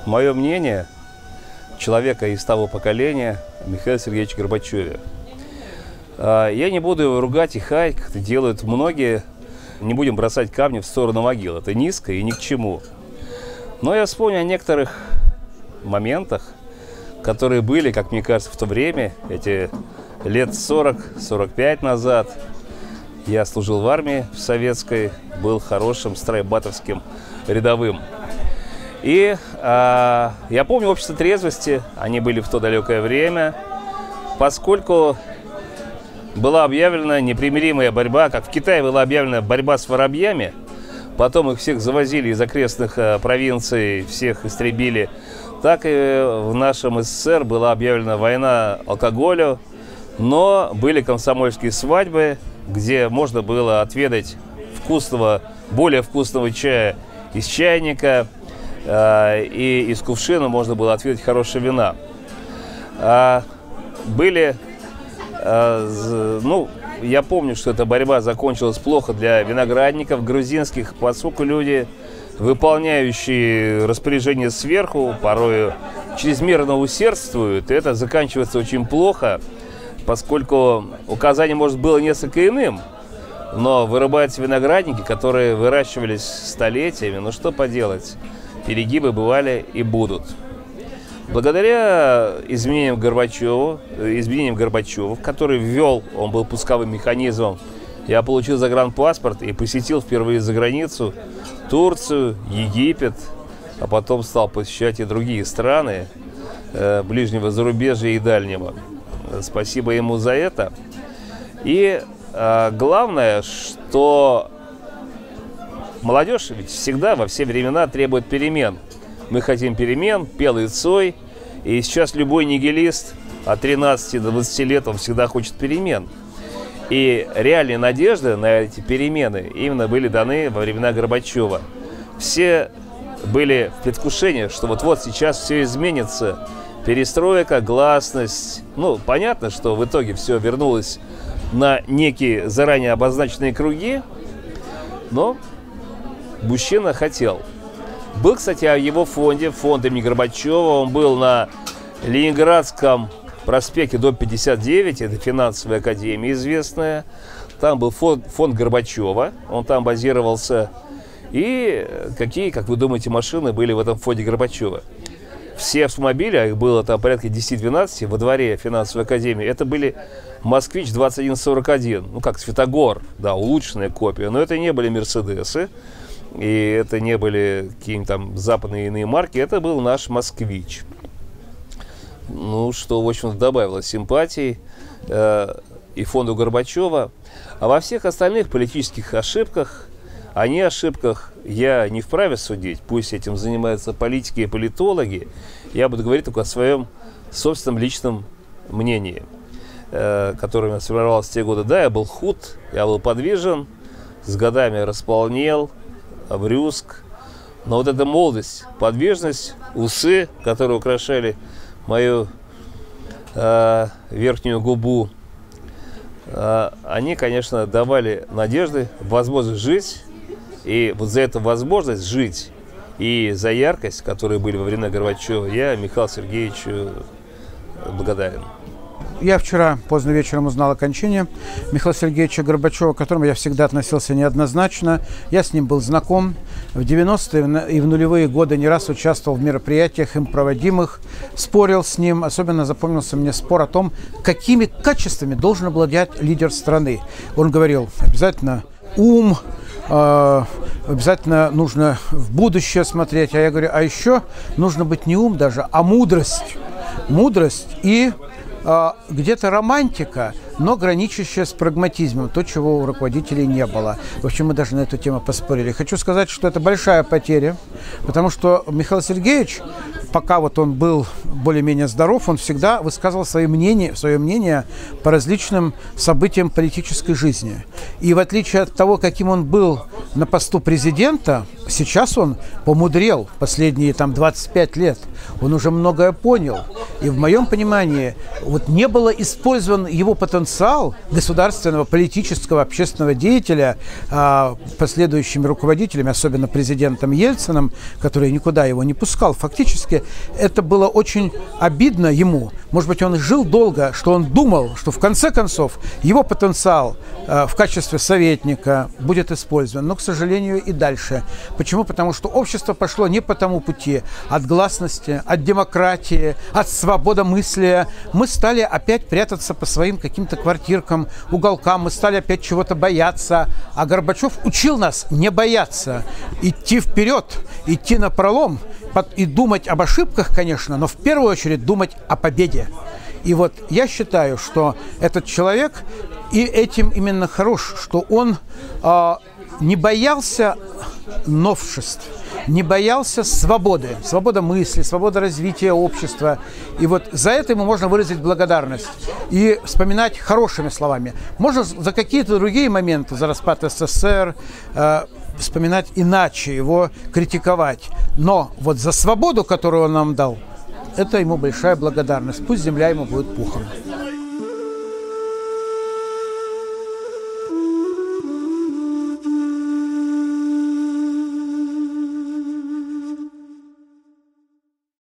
мое мнение человека из того поколения Михаила Сергеевича Горбачеве. Я не буду его ругать и хаять, как это делают многие. Не будем бросать камни в сторону могил. Это низко и ни к чему. Но я вспомню о некоторых моментах, которые были, как мне кажется, в то время, эти лет 40-45 назад. Я служил в армии в советской, был хорошим страйбатовским рядовым. И я помню общество трезвости, они были в то далекое время, поскольку была объявлена непримиримая борьба, как в Китае была объявлена борьба с воробьями, потом их всех завозили из окрестных провинций, всех истребили, так и в нашем СССР была объявлена война алкоголю, но были комсомольские свадьбы, где можно было отведать более вкусного чая из чайника, и из кувшина можно было отведать хорошее вина. Я помню, что эта борьба закончилась плохо для виноградников грузинских, поскольку люди, выполняющие распоряжения сверху, порою чрезмерно усердствуют, и это заканчивается очень плохо, поскольку указание, может, было несколько иным, но вырубаются виноградники, которые выращивались столетиями. Ну что поделать, перегибы бывали и будут. Благодаря изменениям Горбачева, который ввел, он был пусковым механизмом, я получил загранпаспорт и посетил впервые за границу Турцию, Египет, а потом стал посещать и другие страны ближнего зарубежья и дальнего. Спасибо ему за это. И главное, что молодежь ведь всегда, во все времена требует перемен. Мы хотим перемен, пел и Цой. И сейчас любой нигилист от 13 до 20 лет, он всегда хочет перемен. И реальные надежды на эти перемены именно были даны во времена Горбачева. Все были в предвкушении, что вот-вот сейчас все изменится. Перестройка, гласность. Ну, понятно, что в итоге все вернулось на некие заранее обозначенные круги, но мужчина хотел. Был, кстати, о его фонде, фонд имени Горбачева. Он был на Ленинградском проспекте, дом 59, это финансовая академия известная. Там был фонд Горбачева, он там базировался. И какие, как вы думаете, машины были в этом фонде Горбачева? Все автомобили, а их было там порядка 10-12 во дворе финансовой академии, это были «Москвич» 2141, ну как Светогор, да, улучшенная копия, но это не были «Мерседесы». И это не были какие-нибудь там западные иные марки, это был наш «Москвич». Ну, что, в общем-то, добавило симпатий и фонду Горбачева. А во всех остальных политических ошибках, о неошибках я не вправе судить. Пусть этим занимаются политики и политологи. Я буду говорить только о своем собственном личном мнении, которое у меня сформировалось в те годы. Да, я был худ, я был подвижен, с годами располнел, обрюзг. Но вот эта молодость, подвижность, усы, которые украшали мою верхнюю губу, они, конечно, давали надежды, возможность жить. И вот за эту возможность жить и за яркость, которые были во времена Горбачева, я Михаилу Сергеевичу благодарен. Я вчера поздно вечером узнал о кончине Михаила Сергеевича Горбачева, к которому я всегда относился неоднозначно. Я с ним был знаком. В 90-е и в нулевые годы не раз участвовал в мероприятиях им проводимых, спорил с ним. Особенно запомнился мне спор о том, какими качествами должен обладать лидер страны. Он говорил, обязательно ум, обязательно нужно в будущее смотреть. А я говорю, а еще нужно быть не ум даже, а мудрость. Мудрость и где-то романтика, но граничащая с прагматизмом, то, чего у руководителей не было. В общем, мы даже на эту тему поспорили. Хочу сказать, что это большая потеря, потому что Михаил Сергеевич, пока вот он был более-менее здоров, он всегда высказывал свое мнение по различным событиям политической жизни. И в отличие от того, каким он был на посту президента, сейчас он помудрел последние 25 лет. Он уже многое понял. И в моем понимании вот не было использован его потенциал государственного, политического, общественного деятеля последующими руководителями, особенно президентом Ельциным, который никуда его не пускал. Фактически это было очень обидно ему. Может быть, он жил долго, что он думал, что в конце концов его потенциал в качестве советника будет использован. Но, к сожалению, и дальше. Почему? Потому что общество пошло не по тому пути. От гласности, от демократии, от свободомыслия. Мы стали опять прятаться по своим каким-то квартиркам, уголкам. Мы стали опять чего-то бояться. А Горбачев учил нас не бояться. Идти вперед, идти напролом. И думать об ошибках, конечно, но в первую очередь думать о победе. И вот я считаю, что этот человек и этим именно хорош, что он не боялся новшеств, не боялся свободы, свобода мысли, свобода развития общества. И вот за это ему можно выразить благодарность и вспоминать хорошими словами. Можно за какие-то другие моменты, за распад СССР, вспоминать иначе, его критиковать. Но вот за свободу, которую он нам дал, это ему большая благодарность. Пусть земля ему будет пухом.